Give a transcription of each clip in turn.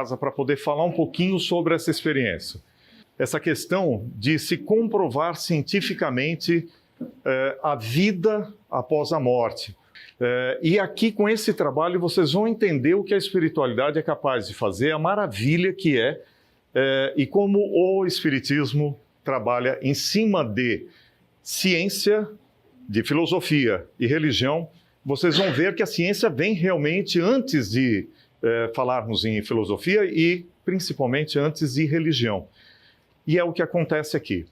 casa para poder falar um pouquinho sobre essa experiência. Essa questão de se comprovar cientificamente a vida após a morte. E aqui, com esse trabalho, vocês vão entender o que a espiritualidade é capaz de fazer, a maravilha que é, e como o Espiritismo trabalha em cima de ciência, de filosofia e religião. Vocês vão ver que a ciência vem realmente antes de falarmos em filosofia e, principalmente, antes de religião. E é o que acontece aqui.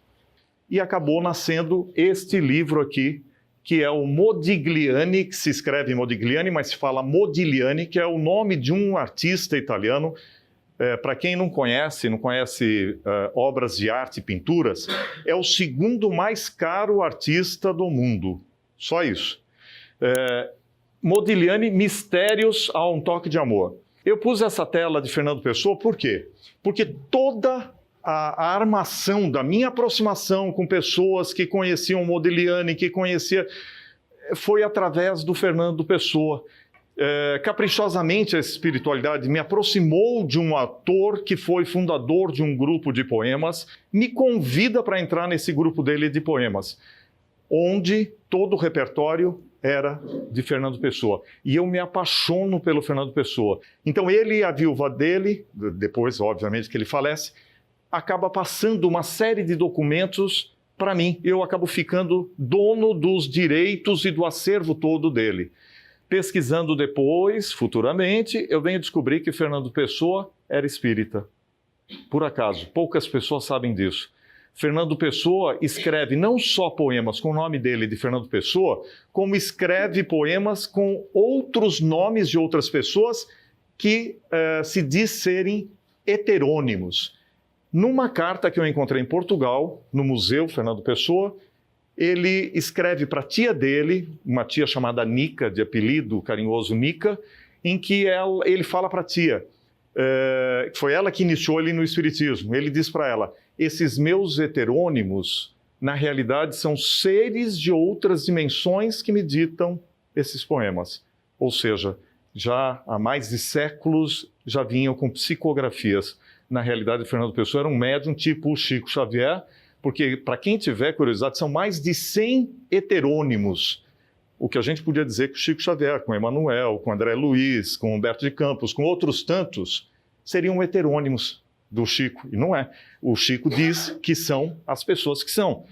E acabou nascendo este livro aqui, que é o Modigliani, que se escreve Modigliani, mas se fala Modigliani, que é o nome de um artista italiano. Para quem não conhece obras de arte e pinturas, é o segundo mais caro artista do mundo. Só isso. Modigliani, Mistérios a um Toque de Amor. Eu pus essa tela de Fernando Pessoa, por quê? Porque toda a armação da minha aproximação com pessoas que conheciam Modigliani, foi através do Fernando Pessoa. Caprichosamente, a espiritualidade me aproximou de um ator que foi fundador de um grupo de poemas, me convida para entrar nesse grupo dele de poemas, onde todo o repertório era de Fernando Pessoa. E eu me apaixono pelo Fernando Pessoa. Então ele e a viúva dele, depois, obviamente, que ele falece, acaba passando uma série de documentos para mim. Eu acabo ficando dono dos direitos e do acervo todo dele. Pesquisando depois, futuramente, eu venho descobrir que Fernando Pessoa era espírita. Por acaso, poucas pessoas sabem disso. Fernando Pessoa escreve não só poemas com o nome dele de Fernando Pessoa, como escreve poemas com outros nomes de outras pessoas que se diz serem heterônimos. Numa carta que eu encontrei em Portugal, no Museu Fernando Pessoa, ele escreve para a tia dele, uma tia chamada Nica, de apelido carinhoso Nica, em que ele fala para a tia, foi ela que iniciou ele no Espiritismo, ele diz para ela: esses meus heterônimos, na realidade, são seres de outras dimensões que me ditam esses poemas. Ou seja, já há mais de séculos já vinham com psicografias. Na realidade, Fernando Pessoa era um médium tipo Chico Xavier, porque, para quem tiver curiosidade, são mais de 100 heterônimos. O que a gente podia dizer que o Chico Xavier, com Emmanuel, com André Luiz, com Humberto de Campos, com outros tantos, seriam heterônimos do Chico. E não é. O Chico diz que são as pessoas que são.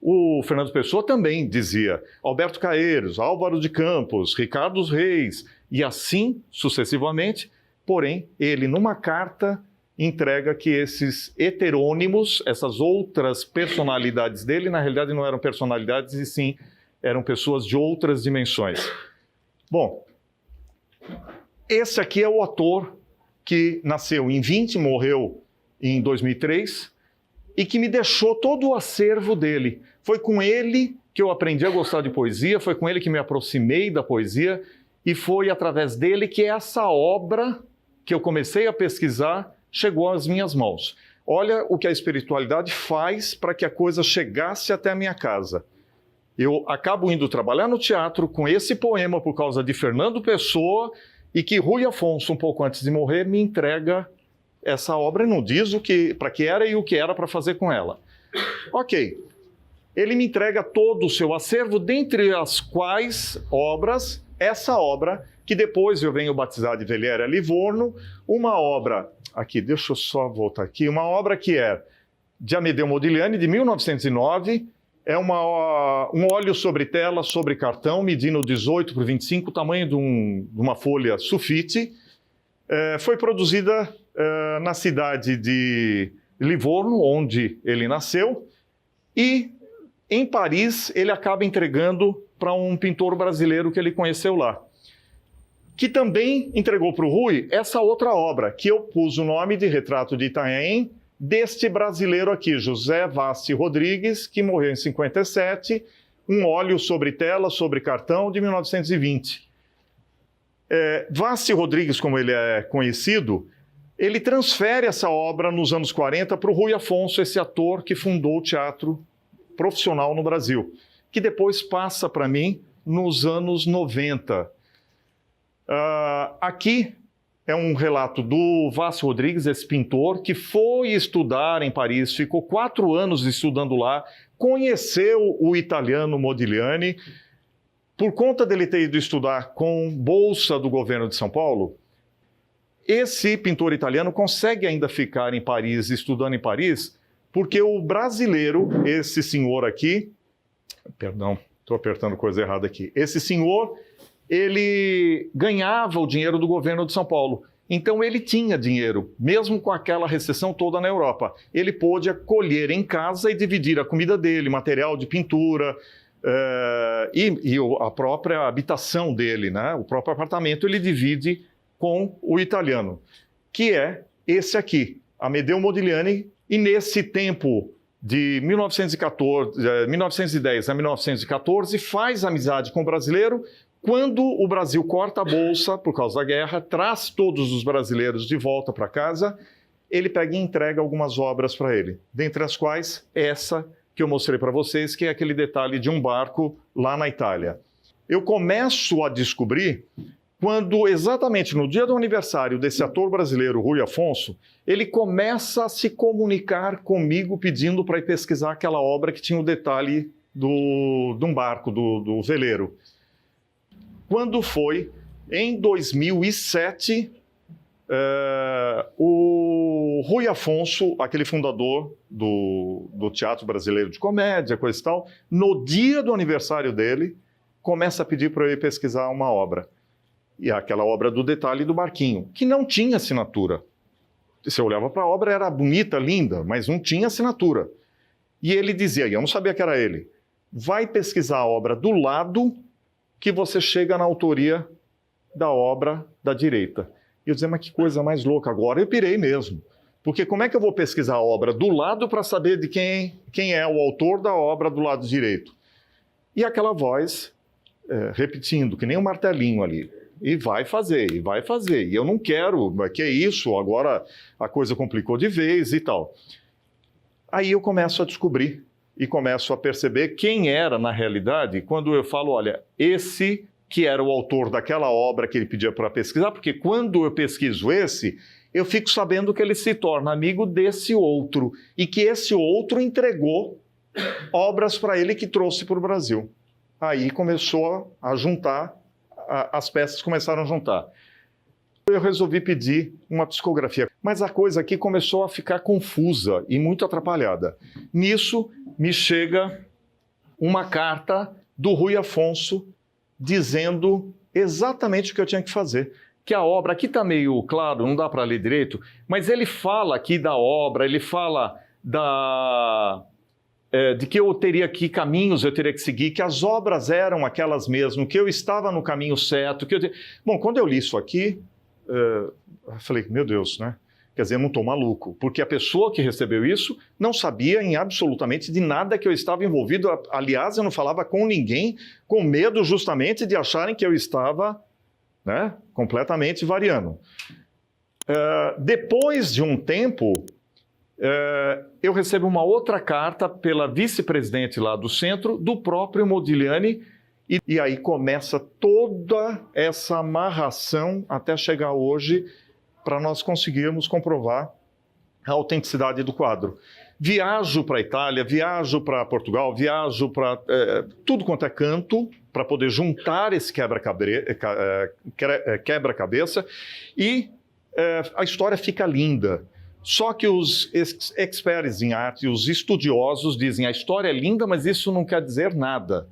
O Fernando Pessoa também dizia Alberto Caeiros, Álvaro de Campos, Ricardo Reis, e assim sucessivamente. Porém, ele, numa carta, entrega que esses heterônimos, essas outras personalidades dele, na realidade não eram personalidades, e sim eram pessoas de outras dimensões. Bom, esse aqui é o ator que nasceu em 20 e morreu em 2003 e que me deixou todo o acervo dele. Foi com ele que eu aprendi a gostar de poesia, foi com ele que me aproximei da poesia e foi através dele que essa obra que eu comecei a pesquisar chegou às minhas mãos. Olha o que a espiritualidade faz para que a coisa chegasse até a minha casa. Eu acabo indo trabalhar no teatro com esse poema por causa de Fernando Pessoa e que Rui Afonso, um pouco antes de morrer, me entrega essa obra e não diz para que era e o que era para fazer com ela. Ok. Ele me entrega todo o seu acervo, dentre as quais obras, essa obra, que depois eu venho batizar de Velhéria Livorno, uma obra, aqui, deixa eu só voltar aqui, uma obra que é de Amedeo Modigliani, de 1909, é um óleo sobre tela, sobre cartão, medindo 18 por 25, o tamanho de uma folha sulfite. Foi produzida na cidade de Livorno, onde ele nasceu, e em Paris ele acaba entregando para um pintor brasileiro que ele conheceu lá, que também entregou para o Rui essa outra obra, que eu pus o nome de Retrato de Itanhaém, deste brasileiro aqui, José Vassi Rodrigues, que morreu em 57, um óleo sobre tela, sobre cartão, de 1920. Vassi Rodrigues, como ele é conhecido, ele transfere essa obra nos anos 40 para o Rui Afonso, esse ator que fundou o teatro profissional no Brasil, que depois passa para mim nos anos 90. Aqui é um relato do Vácio Rodrigues, esse pintor, que foi estudar em Paris, ficou 4 anos estudando lá, conheceu o italiano Modigliani. Por conta dele ter ido estudar com bolsa do governo de São Paulo, esse pintor italiano consegue ainda ficar em Paris, estudando em Paris, porque o brasileiro, esse senhor aqui, perdão, estou apertando coisa errada aqui, esse senhor, ele ganhava o dinheiro do governo de São Paulo. Então ele tinha dinheiro, mesmo com aquela recessão toda na Europa. Ele pôde colher em casa e dividir a comida dele, material de pintura, e a própria habitação dele, né? O próprio apartamento, ele divide com o italiano, que é esse aqui, Amedeo Modigliani, e nesse tempo de 1910 a 1914, faz amizade com o brasileiro. Quando o Brasil corta a bolsa por causa da guerra, traz todos os brasileiros de volta para casa, ele pega e entrega algumas obras para ele, dentre as quais essa que eu mostrei para vocês, que é aquele detalhe de um barco lá na Itália. Eu começo a descobrir quando, exatamente no dia do aniversário desse ator brasileiro, Rui Afonso, ele começa a se comunicar comigo pedindo para ir pesquisar aquela obra que tinha o detalhe de um barco, do veleiro. Quando foi, em 2007, o Rui Afonso, aquele fundador do Teatro Brasileiro de Comédia, coisa e tal, no dia do aniversário dele, começa a pedir para eu ir pesquisar uma obra. E aquela obra do detalhe do barquinho, que não tinha assinatura. Você olhava para a obra, era bonita, linda, mas não tinha assinatura. E ele dizia, e eu não sabia que era ele, vai pesquisar a obra do lado que você chega na autoria da obra da direita. E eu dizia, mas que coisa mais louca, agora eu pirei mesmo. Porque como é que eu vou pesquisar a obra do lado para saber de quem é o autor da obra do lado direito? E aquela voz repetindo, que nem um martelinho ali. E vai fazer, e vai fazer. E eu não quero, que é isso, agora a coisa complicou de vez e tal. Aí eu começo a descobrir e começo a perceber quem era, na realidade, quando eu falo, olha, esse que era o autor daquela obra que ele pedia para pesquisar, porque quando eu pesquiso esse, eu fico sabendo que ele se torna amigo desse outro, e que esse outro entregou obras para ele que trouxe para o Brasil. Aí começou a juntar, as peças começaram a juntar. Eu resolvi pedir uma psicografia, mas a coisa aqui começou a ficar confusa e muito atrapalhada. Nisso, me chega uma carta do Rui Afonso dizendo exatamente o que eu tinha que fazer. Que a obra, aqui está meio claro, não dá para ler direito, mas ele fala aqui da obra, ele fala de que eu teria que caminhos eu teria que seguir, que as obras eram aquelas mesmo, que eu estava no caminho certo. Bom, quando eu li isso aqui, eu falei, meu Deus, né? Quer dizer, eu não estou maluco, porque a pessoa que recebeu isso não sabia em absolutamente de nada que eu estava envolvido. Aliás, eu não falava com ninguém, com medo justamente de acharem que eu estava, né, completamente variando. Depois de um tempo, eu recebo uma outra carta pela vice-presidente lá do centro, do próprio Modigliani, e aí começa toda essa amarração até chegar hoje para nós conseguirmos comprovar a autenticidade do quadro. Viajo para a Itália, viajo para Portugal, viajo para tudo quanto é canto, para poder juntar esse quebra-cabeça, e a história fica linda. Só que os experts em arte, os estudiosos, dizem a história é linda, mas isso não quer dizer nada.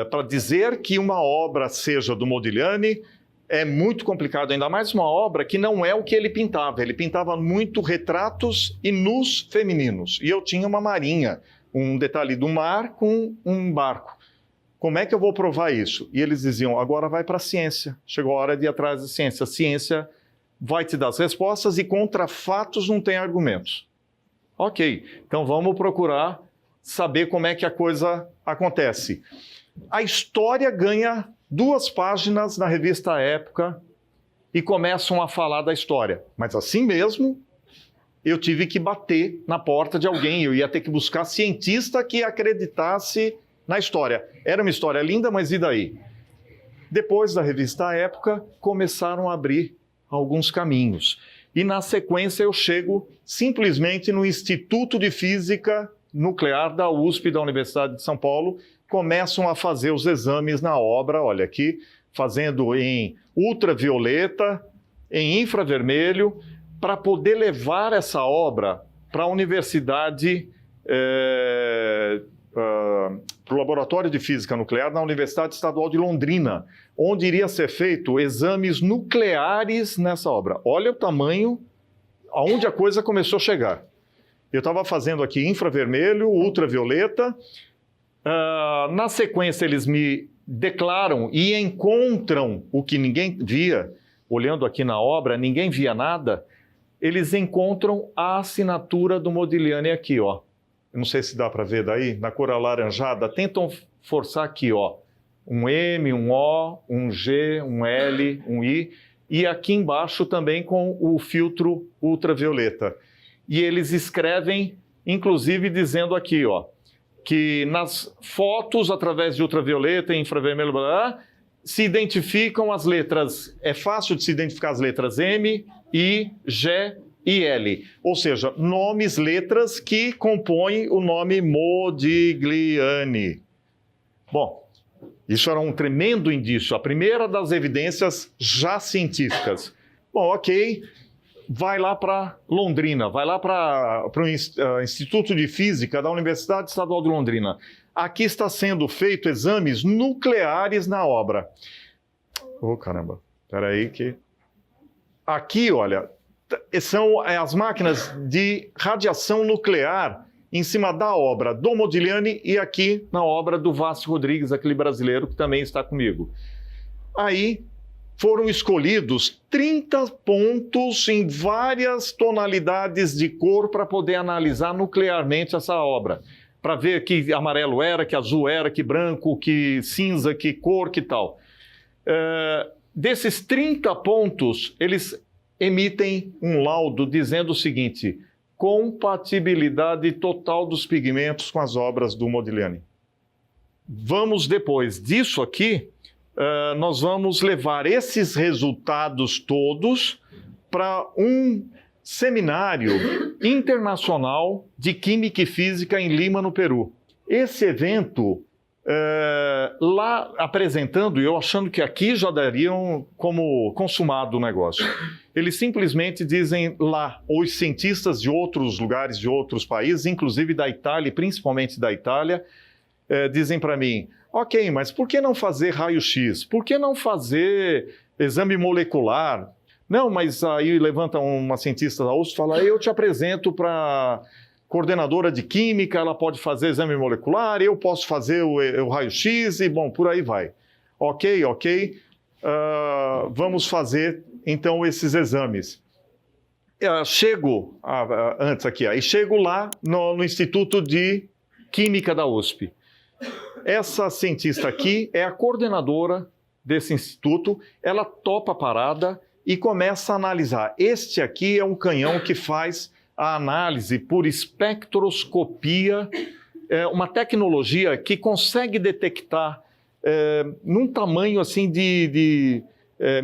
Para dizer que uma obra seja do Modigliani é muito complicado, ainda mais uma obra que não é o que ele pintava. Ele pintava muito retratos e nus femininos. E eu tinha uma marinha, um detalhe do mar com um barco. Como é que eu vou provar isso? E eles diziam, agora vai para a ciência. Chegou a hora de ir atrás da ciência. A ciência vai te dar as respostas e contra fatos não tem argumentos. Ok, então vamos procurar saber como é que a coisa acontece. A história ganha 2 páginas na revista Época e começam a falar da história. Mas assim mesmo, eu tive que bater na porta de alguém. Eu ia ter que buscar cientista que acreditasse na história. Era uma história linda, mas e daí? Depois da revista Época, começaram a abrir alguns caminhos. E na sequência eu chego simplesmente no Instituto de Física Nuclear da USP, da Universidade de São Paulo, começam a fazer os exames na obra, olha aqui, fazendo em ultravioleta, em infravermelho, para poder levar essa obra para a universidade, para o Laboratório de Física Nuclear na Universidade Estadual de Londrina, onde iria ser feito exames nucleares nessa obra. Olha o tamanho, aonde a coisa começou a chegar. Eu estava fazendo aqui infravermelho, ultravioleta. Na sequência, eles me declaram e encontram o que ninguém via, olhando aqui na obra, ninguém via nada. Eles encontram a assinatura do Modigliani aqui, ó. Eu não sei se dá para ver daí, na cor alaranjada. Tentam forçar aqui, ó. Um M, um O, um G, um L, um I. E aqui embaixo também com o filtro ultravioleta. E eles escrevem, inclusive, dizendo aqui, ó, que nas fotos, através de ultravioleta e infravermelho, blá, blá, se identificam as letras, é fácil de se identificar as letras M, I, G e L. Ou seja, nomes, letras que compõem o nome Modigliani. Bom, isso era um tremendo indício, a primeira das evidências já científicas. Bom, ok, vai lá para Londrina, vai lá para o Instituto de Física da Universidade Estadual de Londrina. Aqui está sendo feito exames nucleares na obra. Oh, caramba, espera aí que... Aqui, olha, são as máquinas de radiação nuclear em cima da obra do Modigliani e aqui na obra do Vasco Rodrigues, aquele brasileiro que também está comigo. Aí foram escolhidos 30 pontos em várias tonalidades de cor para poder analisar nuclearmente essa obra. Para ver que amarelo era, que azul era, que branco, que cinza, que cor, que tal. Desses 30 pontos, eles emitem um laudo dizendo o seguinte: compatibilidade total dos pigmentos com as obras do Modigliani. Vamos, depois disso aqui, nós vamos levar esses resultados todos para um seminário internacional de Química e Física em Lima, no Peru. Esse evento, lá apresentando, eu achando que aqui já dariam como consumado o negócio. Eles simplesmente dizem lá, os cientistas de outros lugares, de outros países, inclusive da Itália, principalmente da Itália, dizem para mim: ok, mas por que não fazer raio-x? Por que não fazer exame molecular? Não, mas aí levanta uma cientista da USP e fala: eu te apresento para coordenadora de química, ela pode fazer exame molecular, eu posso fazer o raio-x e, bom, por aí vai. Ok, vamos fazer, então, esses exames. Chego lá no Instituto de Química da USP. Essa cientista aqui é a coordenadora desse instituto, ela topa a parada e começa a analisar. Este aqui é um canhão que faz a análise por espectroscopia, uma tecnologia que consegue detectar num tamanho assim de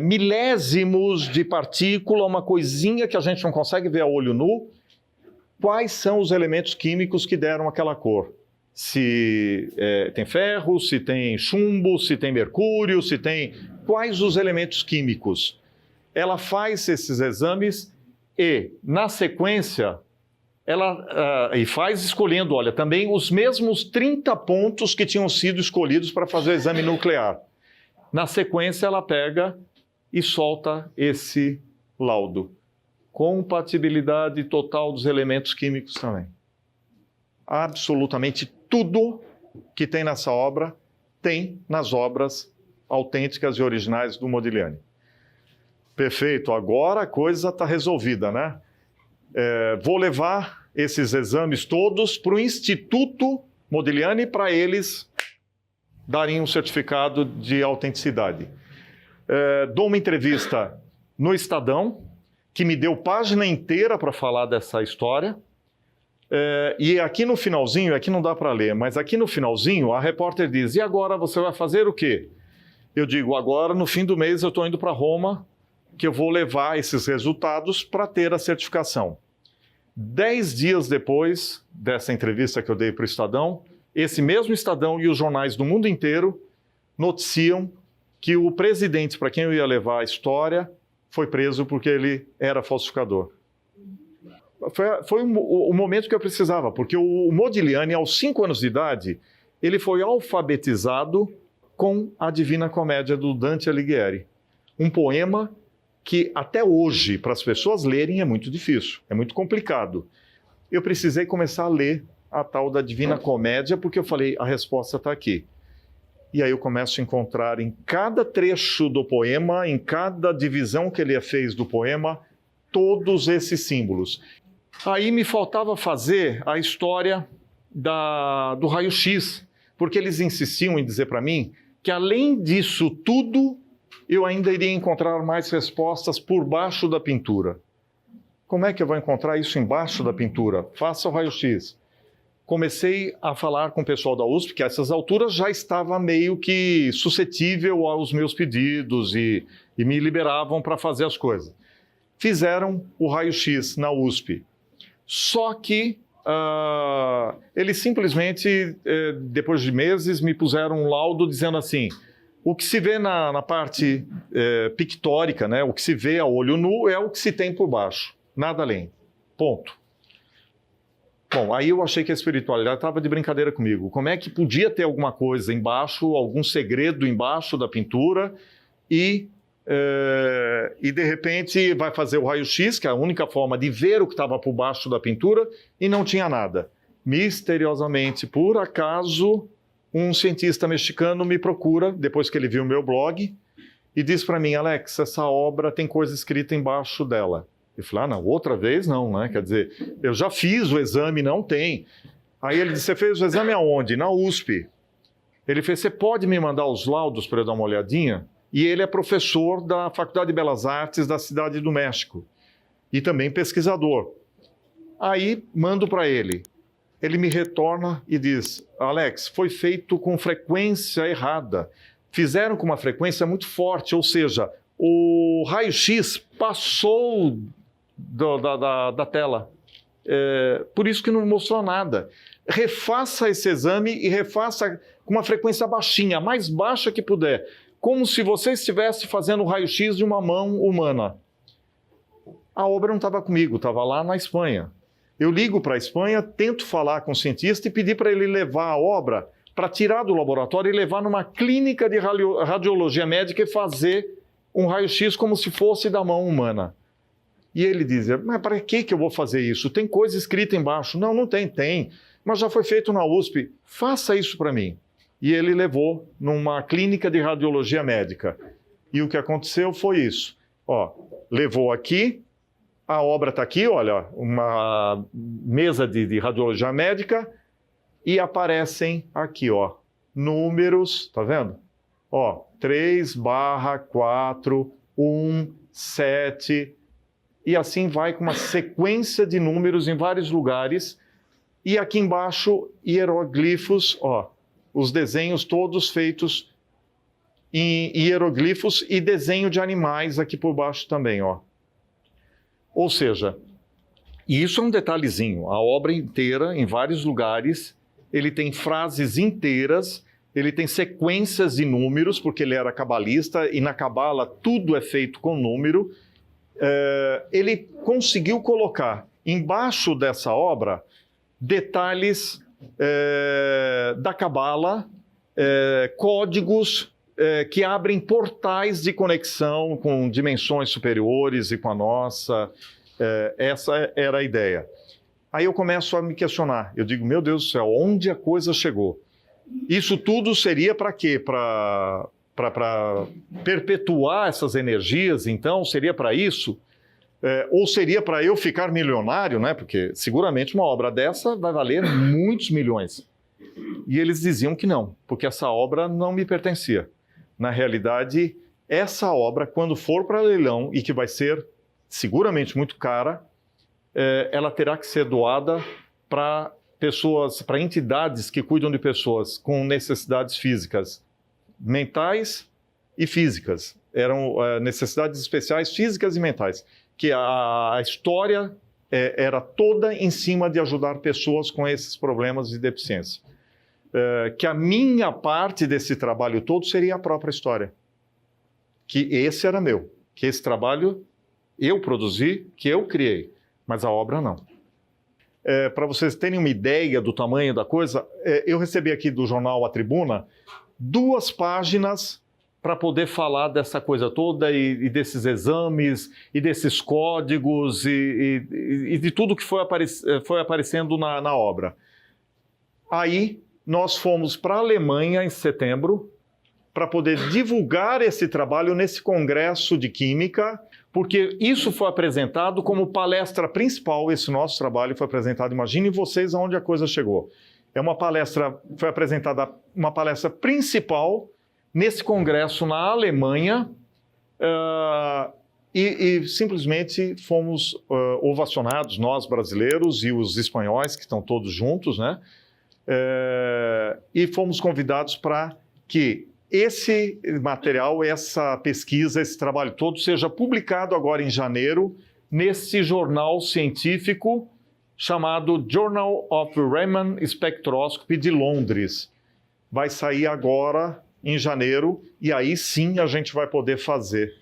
milésimos de partícula, uma coisinha que a gente não consegue ver a olho nu, quais são os elementos químicos que deram aquela cor. Se tem ferro, se tem chumbo, se tem mercúrio, se tem... Quais os elementos químicos? Ela faz esses exames e, na sequência, ela faz escolhendo, olha, também os mesmos 30 pontos que tinham sido escolhidos para fazer o exame nuclear. Na sequência, ela pega e solta esse laudo. Compatibilidade total dos elementos químicos também. Absolutamente tudo que tem nessa obra tem nas obras autênticas e originais do Modigliani. Perfeito, agora a coisa está resolvida, né? Vou levar esses exames todos para o Instituto Modigliani para eles darem um certificado de autenticidade. Dou uma entrevista no Estadão, que me deu página inteira para falar dessa história. E aqui no finalzinho, aqui não dá para ler, mas aqui no finalzinho a repórter diz: e agora você vai fazer o quê? Eu digo: agora no fim do mês eu estou indo para Roma que eu vou levar esses resultados para ter a certificação. 10 dias depois dessa entrevista que eu dei para o Estadão, esse mesmo Estadão e os jornais do mundo inteiro noticiam que o presidente para quem eu ia levar a história foi preso porque ele era falsificador. Foi o momento que eu precisava, porque o Modigliani, aos 5 anos de idade, ele foi alfabetizado com a Divina Comédia do Dante Alighieri. Um poema que até hoje, para as pessoas lerem, é muito difícil, é muito complicado. Eu precisei começar a ler a tal da Divina Comédia, porque eu falei, a resposta está aqui. E aí eu começo a encontrar em cada trecho do poema, em cada divisão que ele fez do poema, todos esses símbolos. Aí me faltava fazer a história do raio-x, porque eles insistiam em dizer para mim que além disso tudo, eu ainda iria encontrar mais respostas por baixo da pintura. Como é que eu vou encontrar isso embaixo da pintura? Faça o raio-x. Comecei a falar com o pessoal da USP, que a essas alturas já estava meio que suscetível aos meus pedidos e me liberavam para fazer as coisas. Fizeram o raio-x na USP. Só que eles simplesmente, depois de meses, me puseram um laudo dizendo assim, o que se vê na parte pictórica, né, o que se vê a olho nu é o que se tem por baixo, nada além. Ponto. Bom, aí eu achei que a espiritualidade estava de brincadeira comigo. Como é que podia ter alguma coisa embaixo, algum segredo embaixo da pintura e de repente vai fazer o raio-x, que é a única forma de ver o que estava por baixo da pintura, e não tinha nada. Misteriosamente, por acaso, um cientista mexicano me procura, depois que ele viu o meu blog, e diz para mim, Alex, essa obra tem coisa escrita embaixo dela. Eu falei, não, outra vez não, né? Quer dizer, eu já fiz o exame, não tem. Aí ele disse, você fez o exame aonde? Na USP. Ele fez, você pode me mandar os laudos para eu dar uma olhadinha? E ele é professor da Faculdade de Belas Artes da Cidade do México. E também pesquisador. Aí, mando para ele. Ele me retorna e diz, Alex, foi feito com frequência errada. Fizeram com uma frequência muito forte, ou seja, o raio-x passou da tela. Por isso que não mostrou nada. Refaça esse exame e refaça com uma frequência baixinha, a mais baixa que puder, como se você estivesse fazendo o raio-x de uma mão humana. A obra não estava comigo, estava lá na Espanha. Eu ligo para a Espanha, tento falar com o cientista e pedir para ele levar a obra para tirar do laboratório e levar numa clínica de radiologia médica e fazer um raio-x como se fosse da mão humana. E ele dizia, mas para que eu vou fazer isso? Tem coisa escrita embaixo. Não, não tem, tem. Mas já foi feito na USP. Faça isso para mim. E ele levou numa clínica de radiologia médica. E o que aconteceu foi isso. Ó, levou aqui, a obra está aqui, olha, uma mesa de radiologia médica, e aparecem aqui, ó, números, tá vendo? Ó, 3/417, e assim vai com uma sequência de números em vários lugares, e aqui embaixo, hieroglifos, ó, os desenhos todos feitos em hieroglifos e desenho de animais aqui por baixo também, ó. Ou seja, e isso é um detalhezinho, a obra inteira, em vários lugares, ele tem frases inteiras, ele tem sequências de números, porque ele era cabalista, e na cabala tudo é feito com número. Ele conseguiu colocar embaixo dessa obra detalhes da cabala, códigos que abrem portais de conexão com dimensões superiores e com a nossa. Essa era a ideia. Aí eu começo a me questionar. Eu digo, meu Deus do céu, onde a coisa chegou? Isso tudo seria para quê? Para perpetuar essas energias, então? Seria para isso? Ou seria para eu ficar milionário, né? Porque seguramente uma obra dessa vai valer muitos milhões. E eles diziam que não, porque essa obra não me pertencia. Na realidade, essa obra, quando for para leilão, e que vai ser seguramente muito cara, ela terá que ser doada para pessoas, para entidades que cuidam de pessoas com necessidades físicas, mentais e físicas. eram necessidades especiais físicas e mentais, que a história era toda em cima de ajudar pessoas com esses problemas de deficiência. Que a minha parte desse trabalho todo seria a própria história. Que esse era meu, que esse trabalho eu produzi, que eu criei, mas a obra não. Para vocês terem uma ideia do tamanho da coisa, eu recebi aqui do jornal A Tribuna 2 páginas para poder falar dessa coisa toda e desses exames e desses códigos e de tudo que foi aparecendo na obra. Aí nós fomos para a Alemanha em setembro para poder divulgar esse trabalho nesse congresso de química, porque isso foi apresentado como palestra principal, esse nosso trabalho foi apresentado, imaginem vocês aonde a coisa chegou. Foi apresentada uma palestra principal nesse congresso na Alemanha e simplesmente fomos ovacionados, nós brasileiros e os espanhóis, que estão todos juntos, né? E fomos convidados para que esse material, essa pesquisa, esse trabalho todo seja publicado agora em janeiro nesse jornal científico chamado Journal of Raman Spectroscopy de Londres. Vai sair agora em janeiro e aí sim a gente vai poder fazer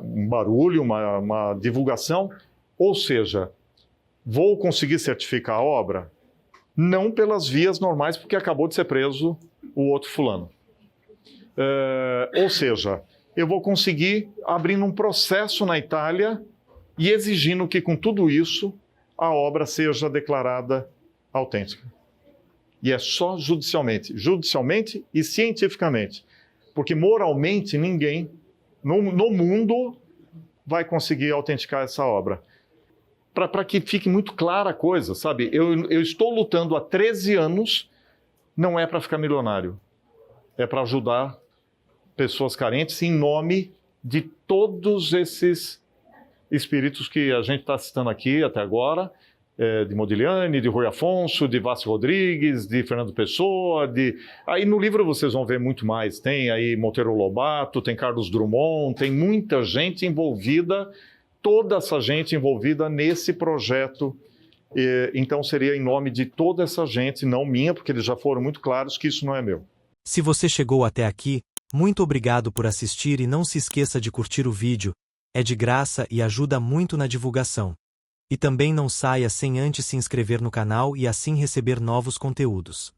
um barulho, uma divulgação, ou seja, vou conseguir certificar a obra? Não pelas vias normais, porque acabou de ser preso o outro fulano. Ou seja, eu vou conseguir abrir um processo na Itália e exigindo que com tudo isso a obra seja declarada autêntica. E é só judicialmente e cientificamente, porque moralmente ninguém no mundo vai conseguir autenticar essa obra. Para que fique muito clara a coisa, sabe? Eu estou lutando há 13 anos, não é para ficar milionário, é para ajudar pessoas carentes em nome de todos esses espíritos que a gente está citando aqui até agora, de Modigliani, de Rui Afonso, de Vasco Rodrigues, de Fernando Pessoa, Aí no livro vocês vão ver muito mais, tem aí Monteiro Lobato, tem Carlos Drummond, tem muita gente envolvida, toda essa gente envolvida nesse projeto. Então seria em nome de toda essa gente, não minha, porque eles já foram muito claros que isso não é meu. Se você chegou até aqui, muito obrigado por assistir e não se esqueça de curtir o vídeo, é de graça e ajuda muito na divulgação. E também não saia sem antes se inscrever no canal e assim receber novos conteúdos.